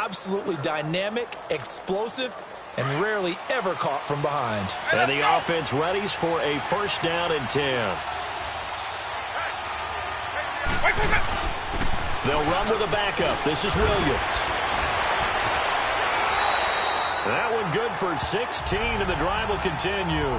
absolutely dynamic, explosive, and rarely ever caught from behind. And the offense readies for a first down and 10. They'll run with a backup. This is Williams. That one good for 16, and the drive will continue.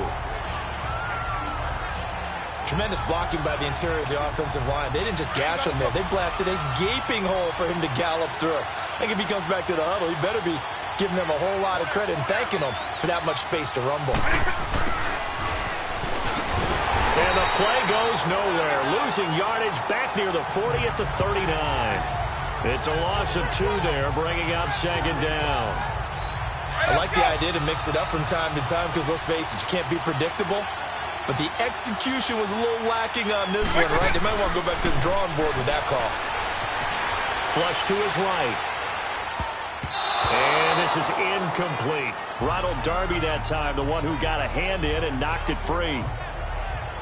Tremendous blocking by the interior of the offensive line. They didn't just gash him there. They blasted a gaping hole for him to gallop through. I think if he comes back to the huddle, he better be giving them a whole lot of credit and thanking them for that much space to rumble. And the play goes nowhere. Losing yardage back near the 40 at the 39. It's a loss of 2 there, bringing up second down. I like the idea to mix it up from time to time because, let's face it, you can't be predictable. But the execution was a little lacking on this one, right? They might want to go back to the drawing board with that call. Flush to his right. And this is incomplete. Ronald Darby that time, the one who got a hand in and knocked it free.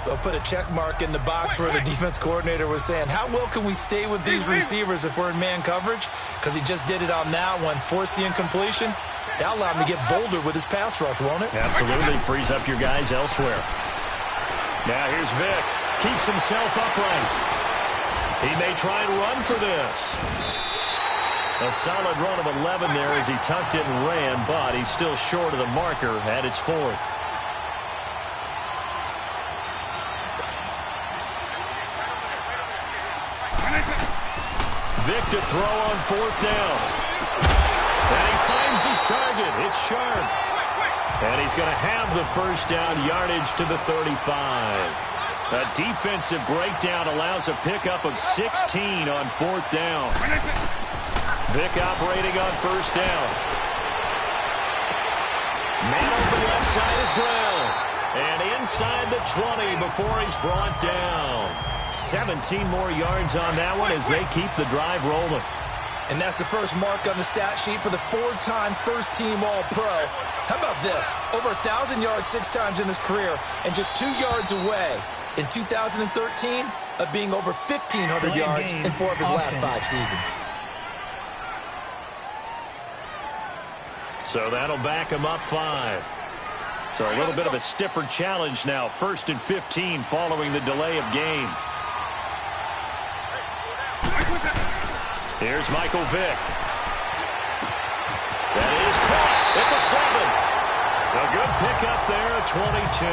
They'll put a check mark in the box where the defense coordinator was saying, how well can we stay with these receivers if we're in man coverage? Because he just did it on that one, forced the incompletion. That'll allow him to get bolder with his pass rush, won't it? Absolutely. Frees up your guys elsewhere. Now here's Vick. Keeps himself upright. He may try and run for this. A solid run of 11 there as he tucked it and ran, but he's still short of the marker at its 4th. Vick to throw on 4th down. And he finds his target. It's Sharp. And he's going to have the first down, yardage to the 35. A defensive breakdown allows a pickup of 16 on 4th down. Vick operating on 1st down. Man open left side is Brown. And inside the 20 before he's brought down. 17 more yards on that one as they keep the drive rolling. And that's the first mark on the stat sheet for the 4-time first-team All-Pro. How about this? Over 1,000 yards 6 times in his career and just 2 yards away in 2013 of being over 1,500 yards in 4 of his last 5 seasons. So that'll back him up 5. So a little bit of a stiffer challenge now. 1st and 15 following the delay of game. Here's Michael Vick. That is caught at the 7. A good pickup there at 22.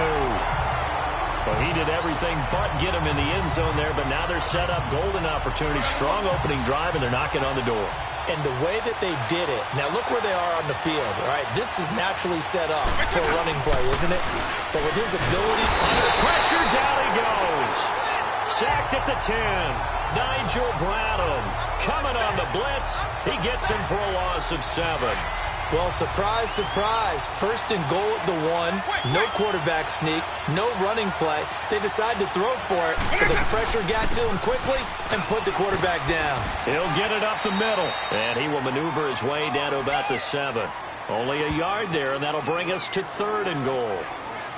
Well, he did everything but get him in the end zone there, but now they're set up golden opportunity. Strong opening drive, and they're knocking on the door. And the way that they did it, now look where they are on the field, right? This is naturally set up for a running play, isn't it? But with his ability, under pressure, down he goes. Sacked at the 10. Nigel Bradham coming on the blitz. He gets him for a loss of 7. Well, surprise, surprise. 1st and goal at the 1. No quarterback sneak. No running play. They decide to throw for it, but the pressure got to him quickly and put the quarterback down. He'll get it up the middle, and he will maneuver his way down to about the 7. Only a yard there, and that'll bring us to 3rd and goal.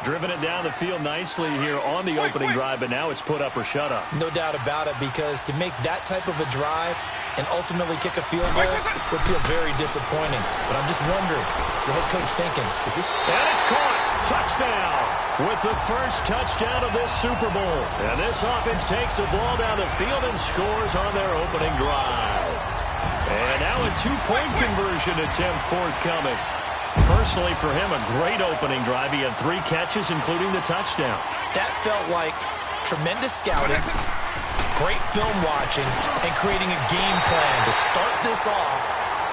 Driven it down the field nicely here on the opening drive, but now it's put up or shut up. No doubt about it, because to make that type of a drive and ultimately kick a field goal would feel very disappointing. But I'm just wondering, is the head coach thinking, is this... And it's caught! Touchdown! With the first touchdown of this Super Bowl. And this offense takes the ball down the field and scores on their opening drive. And now a 2-point conversion attempt forthcoming. Personally, for him, a great opening drive. He had 3 catches, including the touchdown. That felt like tremendous scouting, great film watching, and creating a game plan to start this off,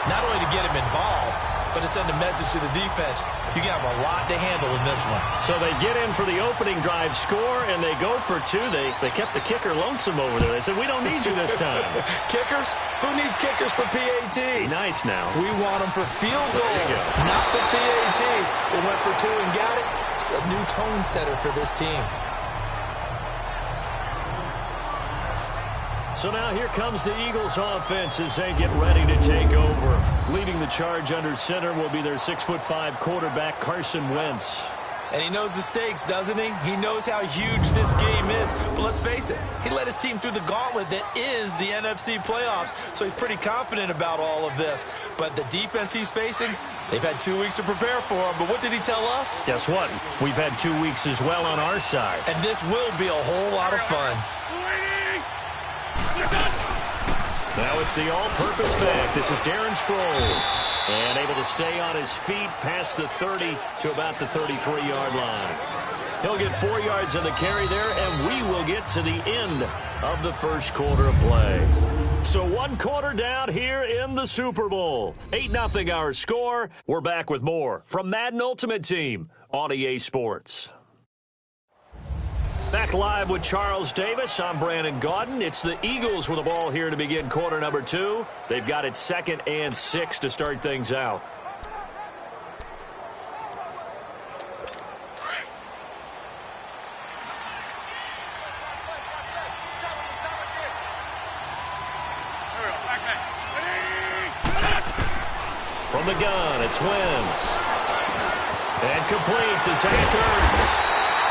not only to get him involved, but to send a message to the defense. You have a lot to handle in this one. So they get in for the opening drive score, and they go for 2. They kept the kicker lonesome over there. They said, we don't need you this time. Kickers? Who needs kickers for PATs? Be nice now. We want them for field goals, not for PATs. They went for 2 and got it. It's a new tone setter for this team. So now here comes the Eagles offense as they get ready to take over. Leading the charge under center will be their 6'5" quarterback, Carson Wentz. And he knows the stakes, doesn't he? He knows how huge this game is. But let's face it, he led his team through the gauntlet that is the NFC playoffs, so he's pretty confident about all of this. But the defense he's facing, they've had 2 weeks to prepare for him. But what did he tell us? Guess what? We've had 2 weeks as well on our side. And this will be a whole lot of fun. Now it's the all-purpose back. This is Darren Sproles. And able to stay on his feet past the 30 to about the 33-yard line. He'll get 4 yards on the carry there, and we will get to the end of the first quarter of play. So 1 quarter down here in the Super Bowl. 8-0 our score. We're back with more from Madden Ultimate Team on EA Sports. Back live with Charles Davis. I'm Brandon Gaudin. It's the Eagles with the ball here to begin quarter number 2. They've got it 2nd and 6 to start things out. From the gun, it's Wentz. And complete to Zach Ertz.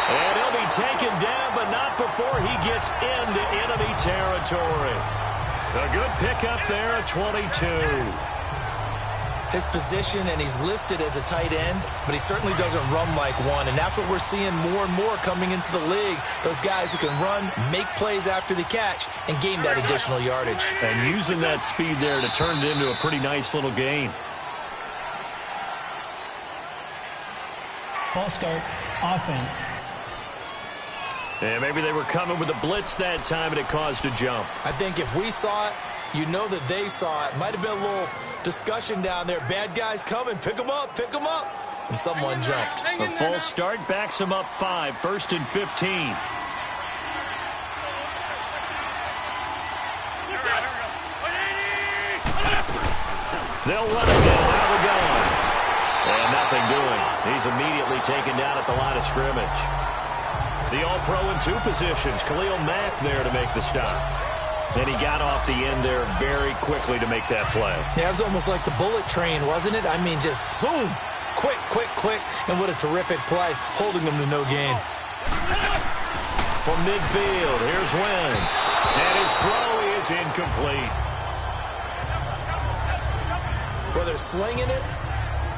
And he'll be taken down, but not before he gets into enemy territory. A good pickup there at 22. His position, and he's listed as a tight end, but he certainly doesn't run like one, and that's what we're seeing more and more coming into the league. Those guys who can run, make plays after the catch, and gain that additional yardage. And using that speed there to turn it into a pretty nice little gain. False start, offense. And maybe they were coming with a blitz that time, and it caused a jump. I think if we saw it, you know that they saw it. Might have been a little discussion down there. Bad guys coming. Pick them up. Pick them up. And someone jumped. A false start backs them up 5. 1st and 15. They'll run it down out of the gun. And nothing doing. He's immediately taken down at the line of scrimmage. The All-Pro in 2 positions. Khalil Mack there to make the stop. And he got off the end there very quickly to make that play. Yeah, it was almost like the bullet train, wasn't it? I mean, just zoom. Quick, quick, quick. And what a terrific play, holding them to no gain. From midfield, here's Wentz. And his throw is incomplete. Well, they're slinging it.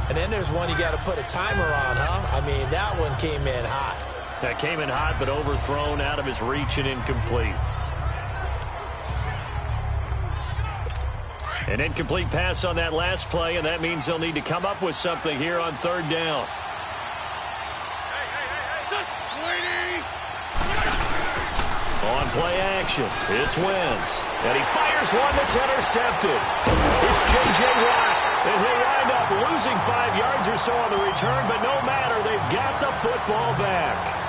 And then there's one you got to put a timer on, huh? I mean, that one came in hot. That came in hot, but overthrown out of his reach and incomplete. An incomplete pass on that last play, and that means they'll need to come up with something here on 3rd down. On play action, it's Wentz. And he fires one that's intercepted. It's J.J. Watt. And he'll wind up losing 5 yards or so on the return, but no matter, they've got the football back.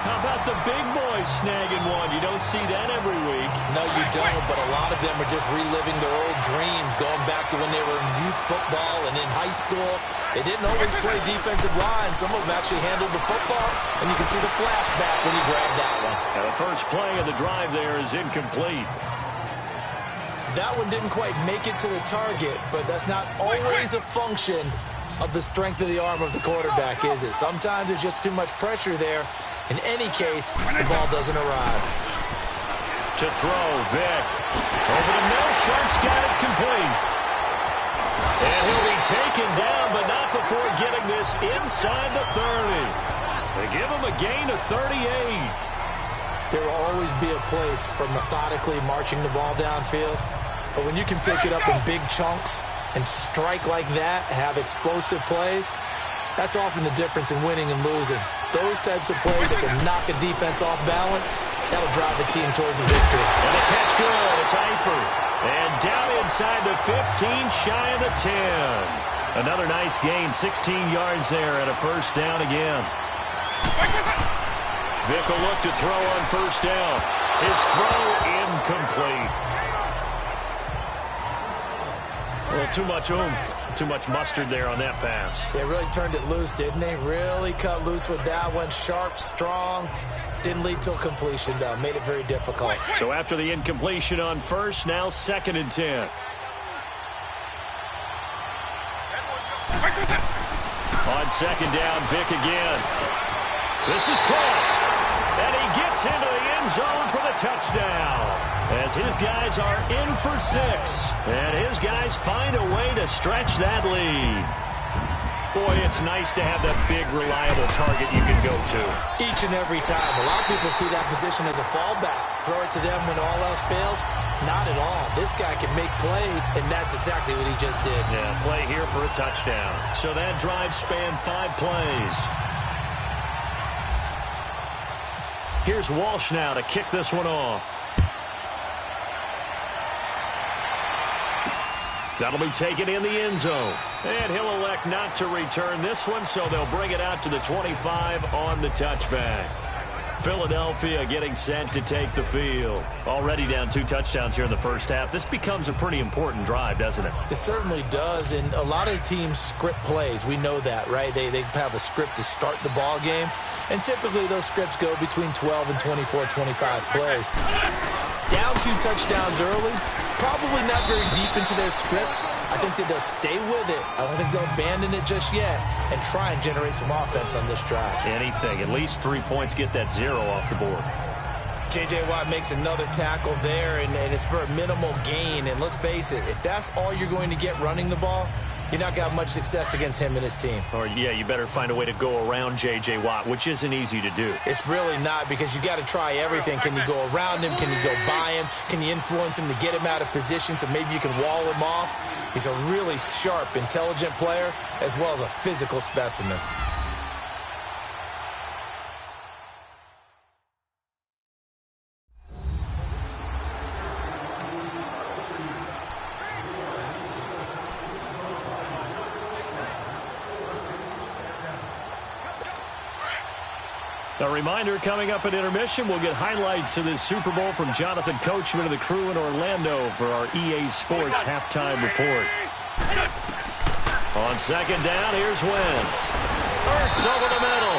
How about the big boys snagging one? You don't see that every week. No, you don't, but a lot of them are just reliving their old dreams, going back to when they were in youth football and in high school. They didn't always play defensive line. Some of them actually handled the football, and you can see the flashback when you grab that one. And the first play of the drive there is incomplete. That one didn't quite make it to the target, but that's not always a function of the strength of the arm of the quarterback, is it? Sometimes there's just too much pressure there. In any case, the ball doesn't arrive. To throw, Vick. Over the middle, Sharp's got it complete. And he'll be taken down, but not before getting this inside the 30. They give him a gain of 38. There will always be a place for methodically marching the ball downfield. But when you can pick it up in big chunks and strike like that, have explosive plays, that's often the difference in winning and losing. Those types of plays that can knock a defense off balance, that'll drive the team towards a victory. And the catch good. It's Eifert. And down inside the 15, shy of the 10. Another nice gain, 16 yards there and a 1st down again. Vick will look to throw on 1st down. His throw incomplete. A little too much oomph, too much mustard there on that pass. They really turned it loose, didn't they? Really cut loose with that one. Sharp, strong. Didn't lead to a completion, though. Made it very difficult. So after the incompletion on 1st, now 2nd and 10. On second down, Vick again. This is caught. And he gets into the end zone for the touchdown. As his guys are in for 6. And his guys find a way to stretch that lead. Boy, it's nice to have that big, reliable target you can go to. Each and every time. A lot of people see that position as a fallback. Throw it to them when all else fails. Not at all. This guy can make plays, and that's exactly what he just did. Yeah, play here for a touchdown. So that drive spanned 5 plays. Here's Walsh now to kick this one off. That'll be taken in the end zone. And he'll elect not to return this one, so they'll bring it out to the 25 on the touchback. Philadelphia getting set to take the field. Already down 2 touchdowns here in the first half. This becomes a pretty important drive, doesn't it? It certainly does, and a lot of teams script plays. We know that, right? They have a script to start the ball game, and typically those scripts go between 12 and 24, 25 plays. Down 2 touchdowns early, probably not very deep into their script. I think that they'll stay with it. I don't think they'll abandon it just yet and try and generate some offense on this drive. Anything. At least 3 points, get that 0 off the board. J.J. Watt makes another tackle there, and it's for a minimal gain. And let's face it, if that's all you're going to get running the ball, you're not going to have much success against him and his team. Or, yeah, you better find a way to go around J.J. Watt, which isn't easy to do. It's really not, because you got to try everything. Can you go around him? Can you go by him? Can you influence him to get him out of position so maybe you can wall him off? He's a really sharp, intelligent player as well as a physical specimen. A reminder, coming up at intermission, we'll get highlights of this Super Bowl from Jonathan Coachman and the crew in Orlando for our EA Sports halftime report. On second down, here's Wentz. Ertz over the middle.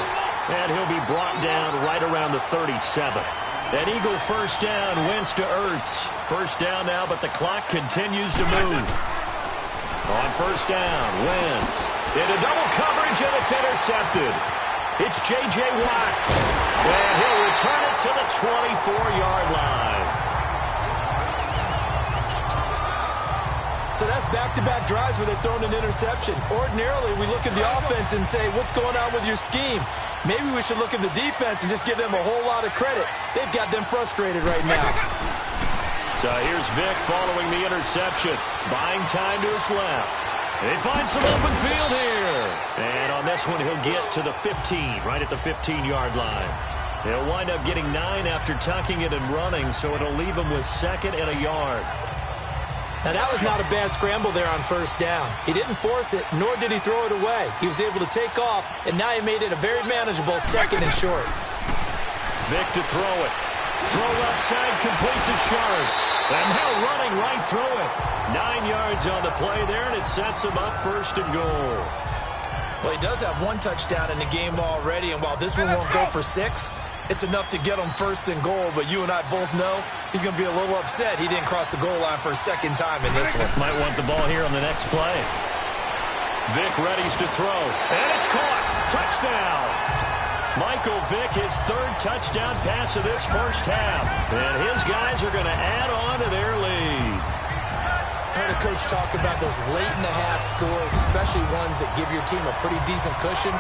And he'll be brought down right around the 37. An Eagle first down, Wentz to Ertz. First down now, but the clock continues to move. On first down, Wentz into double coverage, and it's intercepted. It's J.J. Watt, and he'll return it to the 24-yard line. So that's back-to-back drives where they've thrown an interception. Ordinarily, we look at the offense and say, what's going on with your scheme? Maybe we should look at the defense and just give them a whole lot of credit. They've got them frustrated right now. So here's Vick following the interception, buying time to his left. They find some open field here. And on this one, he'll get to the 15, right at the 15-yard line. He'll wind up getting 9 after tucking it and running, so it'll leave him with 2nd and a yard. Now, that was not a bad scramble there on first down. He didn't force it, nor did he throw it away. He was able to take off, and now he made it a very manageable 2nd and short. Vick to throw it. Throw left side, complete to Sharp. And now running right through it. 9 yards on the play there, and it sets him up 1st and goal. Well, he does have 1 touchdown in the game already, and while this one won't go for 6, it's enough to get him 1st and goal. But you and I both know he's going to be a little upset he didn't cross the goal line for a 2nd time in this one. Might want the ball here on the next play. Vick readies to throw, and it's caught. Touchdown. Michael Vick, his 3rd touchdown pass of this first half. And his guys are going to add on to their lead. I heard a coach talk about those late-in-the-half scores, especially ones that give your team a pretty decent cushion.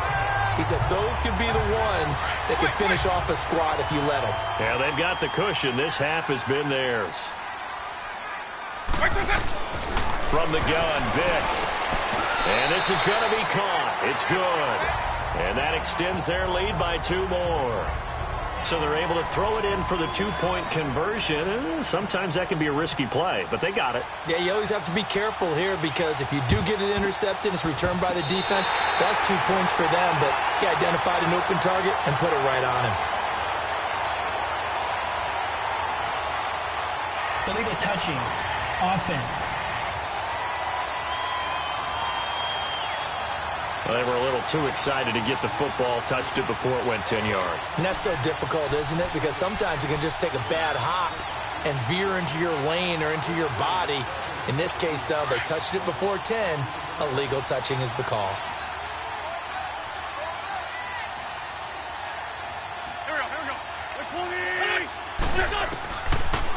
He said those could be the ones that could finish off a squad if you let them. Yeah, they've got the cushion. This half has been theirs. From the gun, Vick. And this is going to be caught. It's good. And that extends their lead by 2 more. So they're able to throw it in for the 2-point conversion. Sometimes that can be a risky play, but they got it. Yeah, you always have to be careful here, because if you do get it intercepted, it's returned by the defense. That's 2 points for them, but he identified an open target and put it right on him. Illegal touching, offense. Well, they were a little too excited to get the football, touched it before it went 10 yards. And that's so difficult, isn't it? Because sometimes you can just take a bad hop and veer into your lane or into your body. In this case, though, they touched it before 10. Illegal touching is the call.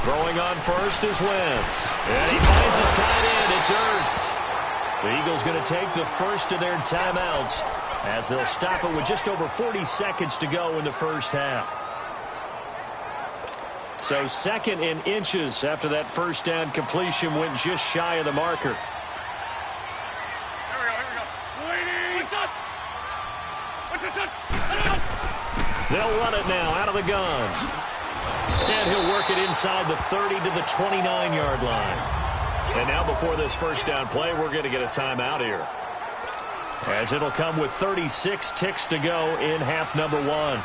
Throwing on first is Wentz. And he finds his tight end. It's Ertz. The Eagles going to take the first of their timeouts as they'll stop it with just over 40 seconds to go in the first half. So second in inches after that first down completion went just shy of the marker. They'll run it now out of the gun. And he'll work it inside the 30 to the 29-yard line. And now before this first down play, we're going to get a timeout here, as it'll come with 36 ticks to go in half number one.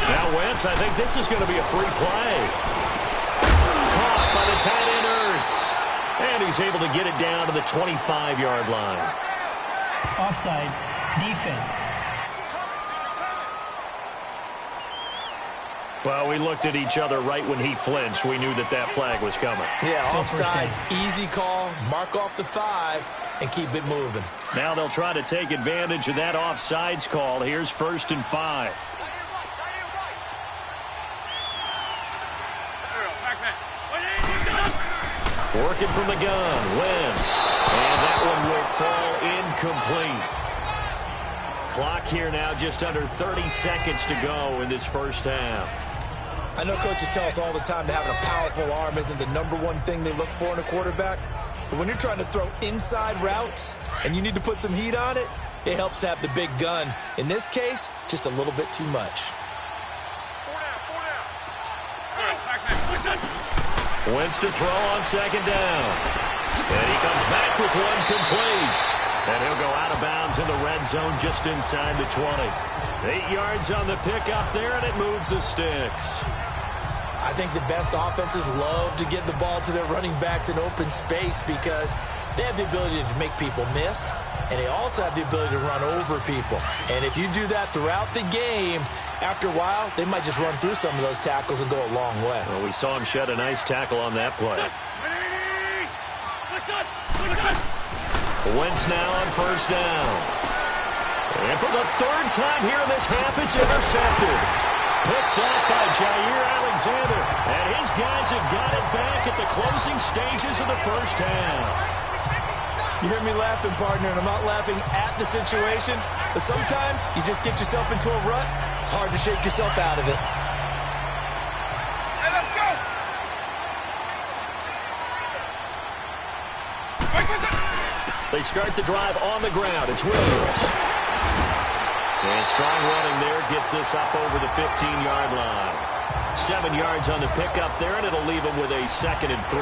Now Wentz, I think this is going to be a free play. Caught by the tight end Ertz. And he's able to get it down to the 25-yard line. Offside. Defense. Well, we looked at each other right when he flinched. We knew that that flag was coming. Yeah, Still offsides, easy call, mark off the 5, and keep it moving. Now they'll try to take advantage of that offsides call. Here's 1st and 5. Working from the gun, Wentz. And that one will fall incomplete. Clock here now just under 30 seconds to go in this first half. I know coaches tell us all the time that having a powerful arm isn't the #1 thing they look for in a quarterback. But when you're trying to throw inside routes and you need to put some heat on it, it helps to have the big gun. In this case, just a little bit too much. Wentz to throw on second down. And he comes back with one complete. And he'll go out of bounds in the red zone just inside the 20. 8 yards on the pickup there, and it moves the sticks. I think the best offenses love to get the ball to their running backs in open space because they have the ability to make people miss, and they also have the ability to run over people. And if you do that throughout the game, after a while, they might just run through some of those tackles and go a long way. Well, we saw him shed a nice tackle on that play. Wentz now on first down. And for the 3rd time here in this half, it's intercepted. Picked up by Jair Alexander. And his guys have got it back at the closing stages of the first half. You hear me laughing, partner, and I'm not laughing at the situation. But sometimes you just get yourself into a rut. It's hard to shake yourself out of it. Hey, let's go! They start the drive on the ground. It's Williams. And strong running there gets this up over the 15-yard line. 7 yards on the pickup there, and it'll leave him with a 2nd and 3.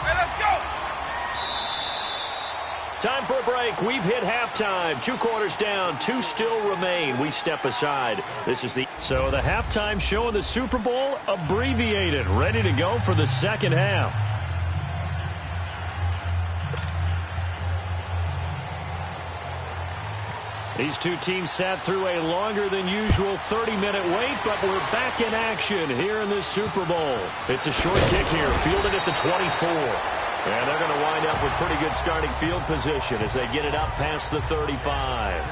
Hey, let's go! Time for a break. We've hit halftime. 2 quarters down. 2 still remain. We step aside. This is the halftime show in the Super Bowl abbreviated. Ready to go for the second half. These two teams sat through a longer than usual 30-minute wait, but we're back in action here in this Super Bowl. It's a short kick here, fielded at the 24. And they're going to wind up with pretty good starting field position as they get it up past the 35.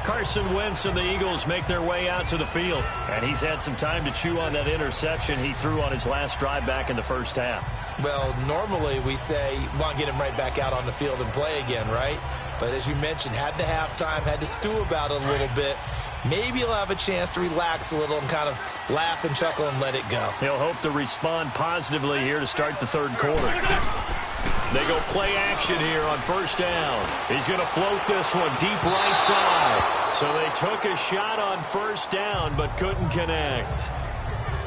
Carson Wentz and the Eagles make their way out to the field. And he's had some time to chew on that interception he threw on his last drive back in the first half. Well, normally we say, want to get him right back out on the field and play again, right? But as you mentioned, had the halftime, had to stew about it a little bit. Maybe he'll have a chance to relax a little and kind of laugh and chuckle and let it go. He'll hope to respond positively here to start the 3rd quarter. They go play action here on first down. He's going to float this one deep right side. So they took a shot on first down but couldn't connect.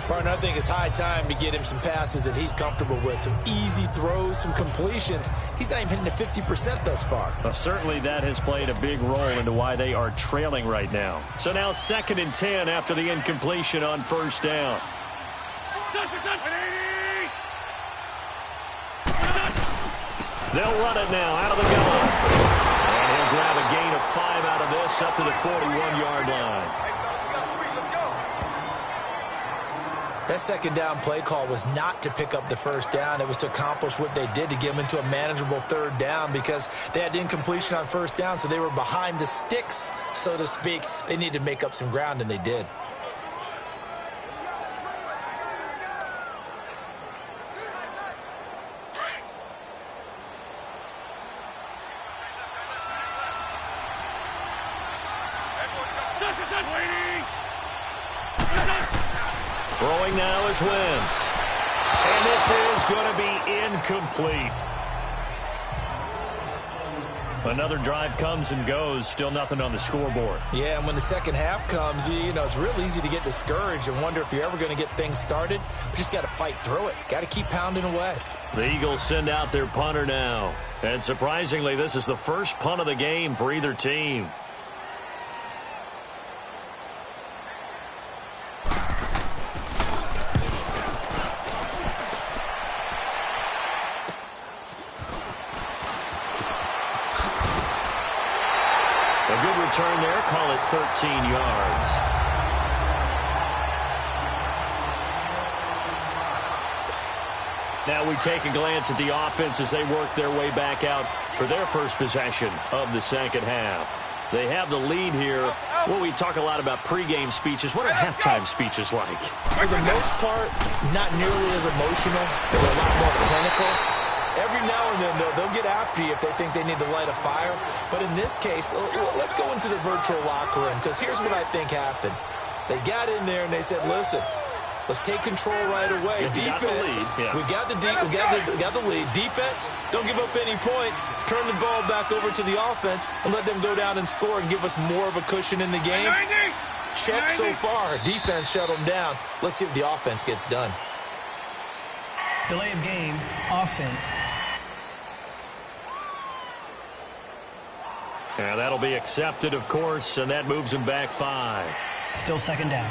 Partner, I think it's high time to get him some passes that he's comfortable with. Some easy throws, some completions. He's not even hitting the 50% thus far. Well, certainly that has played a big role into why they are trailing right now. So now 2nd and 10 after the incompletion on first down. They'll run it now out of the gun. And he'll grab a gain of 5 out of this up to the 41-yard line. That second down play call was not to pick up the first down. It was to accomplish what they did, to get them into a manageable third down, because they had incompletion on first down, so they were behind the sticks, so to speak. They needed to make up some ground, and they did. Throwing now is Wentz. And this is going to be incomplete. Another drive comes and goes. Still nothing on the scoreboard. Yeah, and when the second half comes, you know, it's real easy to get discouraged and wonder if you're ever going to get things started. But you just got to fight through it. Got to keep pounding away. The Eagles send out their punter now. And surprisingly, this is the first punt of the game for either team. A good return there. Call it 13 yards. Now we take a glance at the offense as they work their way back out for their first possession of the second half. They have the lead here. Well, we talk a lot about pregame speeches. What are halftime speeches like? For the most part, not nearly as emotional. They're a lot more clinical. Every now and then, they'll get after you if they think they need to light a fire. But in this case, let's go into the virtual locker room, because here's what I think happened. They got in there and they said, listen, let's take control right away. Defense, we got the lead. Defense, don't give up any points. Turn the ball back over to the offense and let them go down and score and give us more of a cushion in the game. Check so far. Defense shut them down. Let's see if the offense gets done. Delay of game, offense. Yeah, that'll be accepted, of course, and that moves them back 5. Still second down.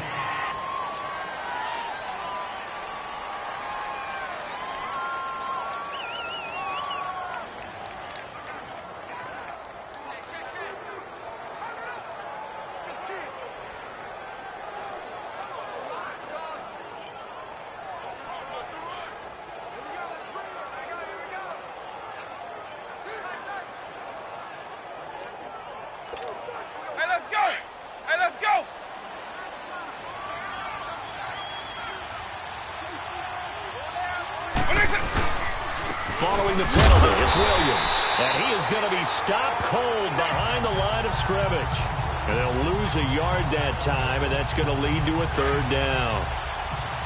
Following the penalty, it's Williams. And he is going to be stopped cold behind the line of scrimmage. And they'll lose a yard that time, and that's going to lead to a third down.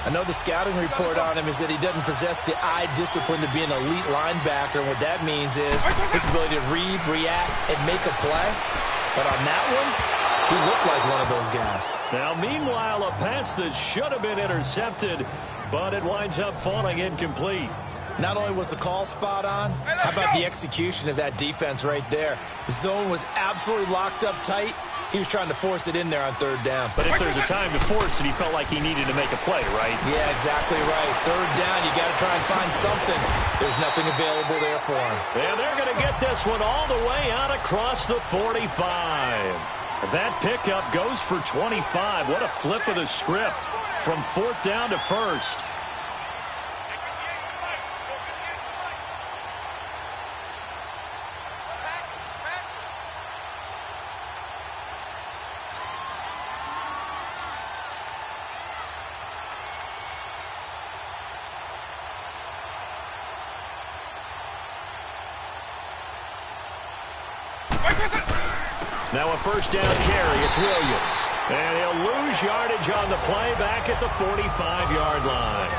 I know the scouting report on him is that he doesn't possess the eye discipline to be an elite linebacker. And what that means is his ability to read, react, and make a play. But on that one, he looked like one of those guys. Now, meanwhile, a pass that should have been intercepted, but it winds up falling incomplete. Not only was the call spot on, how about the execution of that defense right there? The zone was absolutely locked up tight. He was trying to force it in there on third down. But if there's a time to force it, he felt like he needed to make a play, right? Yeah, exactly right. Third down, you got to try and find something. There's nothing available there for him. And they're going to get this one all the way out across the 45. That pickup goes for 25. What a flip of the script from fourth down to first. Now a first down carry. It's Williams. And he'll lose yardage on the play back at the 45-yard line.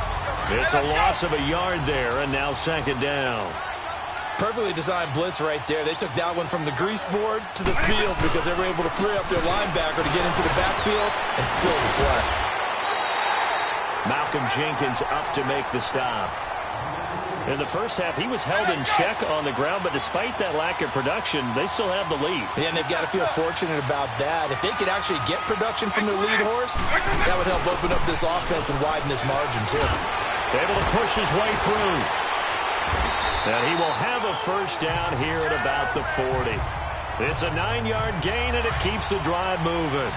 It's a loss of a yard there, and now second down. Perfectly designed blitz right there. They took that one from the grease board to the field because they were able to free up their linebacker to get into the backfield and spill the play. Malcolm Jenkins up to make the stop. In the first half, he was held in check on the ground, but despite that lack of production, they still have the lead. Yeah, and they've got to feel fortunate about that. If they could actually get production from their lead horse, that would help open up this offense and widen this margin, too. Able to push his way through. And he will have a first down here at about the 40. It's a 9-yard gain, and it keeps the drive moving.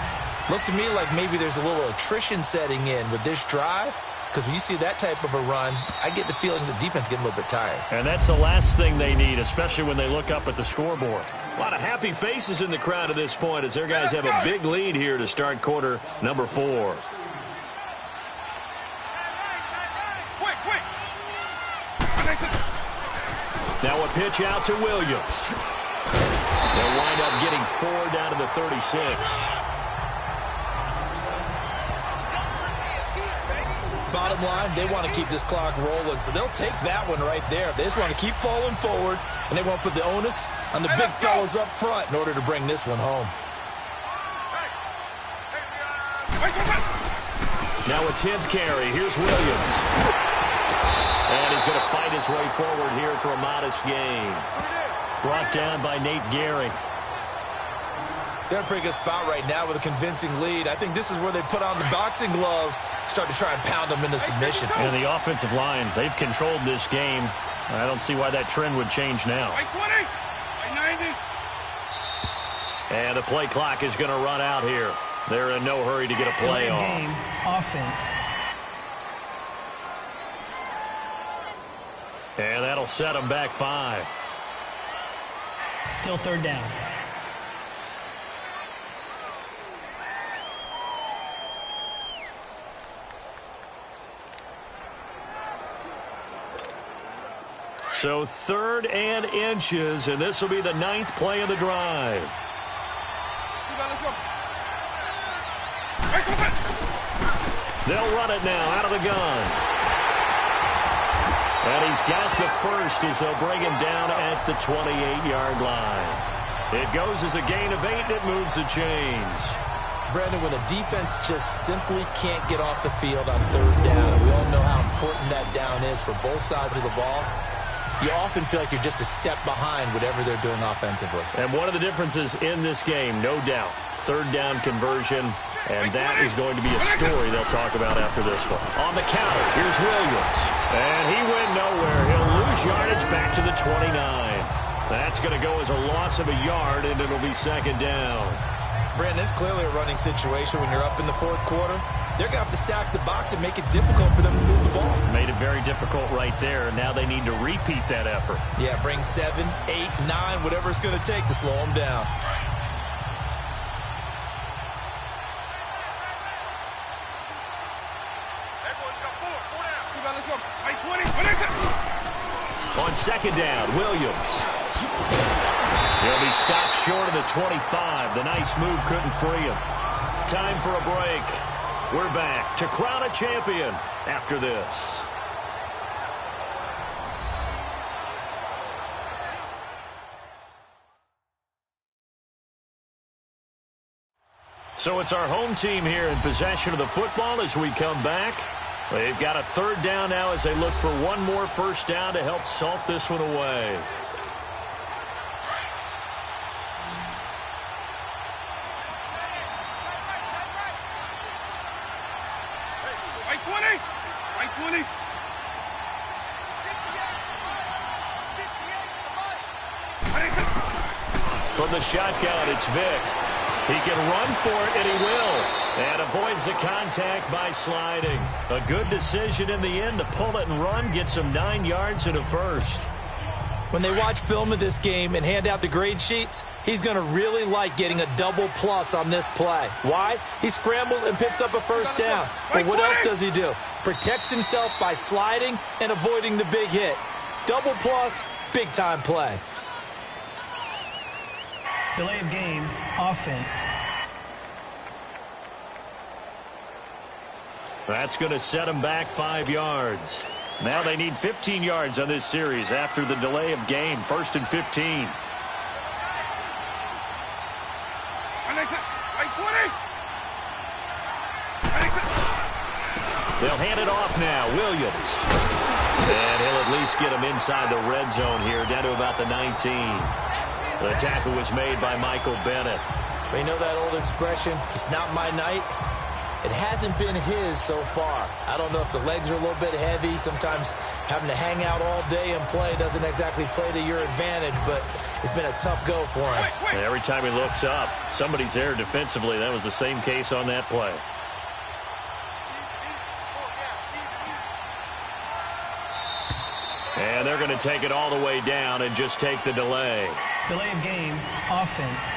Looks to me like maybe there's a little attrition setting in with this drive. because when you see that type of a run, I get the feeling the defense getting a little bit tired. And that's the last thing they need, especially when they look up at the scoreboard. A lot of happy faces in the crowd at this point as their guys have a big lead here to start quarter number 4. Now a pitch out to Williams. They'll wind up getting 4 down to the 36. Bottom line, they want to keep this clock rolling, so they'll take that one right there. They just want to keep falling forward, and they want to put the onus on the big fellas up front in order to bring this one home. Now a 10th carry. Here's Williams. And he's going to fight his way forward here for a modest gain. Brought down by Nate Gehring. They're in a pretty good spot right now with a convincing lead. I think this is where they put on the boxing gloves, start to try and pound them into submission. And the offensive line, they've controlled this game. I don't see why that trend would change now. And the play clock is going to run out here. They're in no hurry to get a play off. Game, offense. And that'll set them back 5. Still third down. So 3rd and inches, and this will be the 9th play of the drive. They'll run it now out of the gun. And he's got the first as they'll bring him down at the 28-yard line. It goes as a gain of 8, and it moves the chains. Brandon, when a defense just simply can't get off the field on 3rd down, and we all know how important that down is for both sides of the ball, you often feel like you're just a step behind whatever they're doing offensively. And one of the differences in this game, no doubt, 3rd down conversion, and that is going to be a story they'll talk about after this one. On the counter, here's Williams. And he went nowhere. He'll lose yardage back to the 29. That's going to go as a loss of a yard, and it'll be 2nd down. Brandon, it's clearly a running situation when you're up in the 4th quarter. They're going to have to stack the box and make it difficult for them to move the ball. Made it very difficult right there. Now they need to repeat that effort. Yeah, bring 7, 8, 9, whatever it's going to take to slow them down. On 2nd down, Williams. He'll be stopped short of the 25. The nice move couldn't free him. Time for a break. We're back to crown a champion after this. So it's our home team here in possession of the football as we come back. They've got a 3rd down now as they look for one more 1st down to help salt this one away. From the shotgun, it's Vick. He can run for it, and he will. And avoids the contact by sliding. A good decision in the end to pull it and run, gets him 9 yards and a 1st. When they watch film of this game and hand out the grade sheets, he's going to really like getting a double plus on this play. Why? He scrambles and picks up a 1st down. But what else does he do? Protects himself by sliding and avoiding the big hit. Double plus, big-time play. Delay of game, offense. That's going to set them back 5 yards. Now they need 15 yards on this series after the delay of game. 1st and 15. They'll hand it off now. Williams. And he'll at least get him inside the red zone here, down to about the 19. The tackle was made by Michael Bennett. But you know that old expression, it's not my night? It hasn't been his so far. I don't know if the legs are a little bit heavy. Sometimes having to hang out all day and play doesn't exactly play to your advantage, but it's been a tough go for him. And every time he looks up, somebody's there defensively. That was the same case on that play. And they're going to take it all the way down and just take the delay. Delay of game, offense.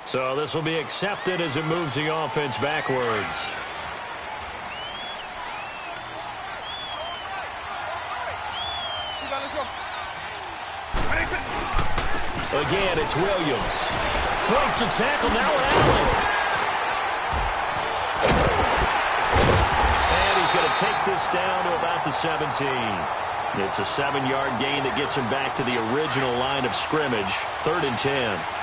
So this will be accepted as it moves the offense backwards. Again, it's Williams. Breaks the tackle, now Allen. And he's going to take this down to about the 17. It's a 7-yard gain that gets him back to the original line of scrimmage, 3rd and 10.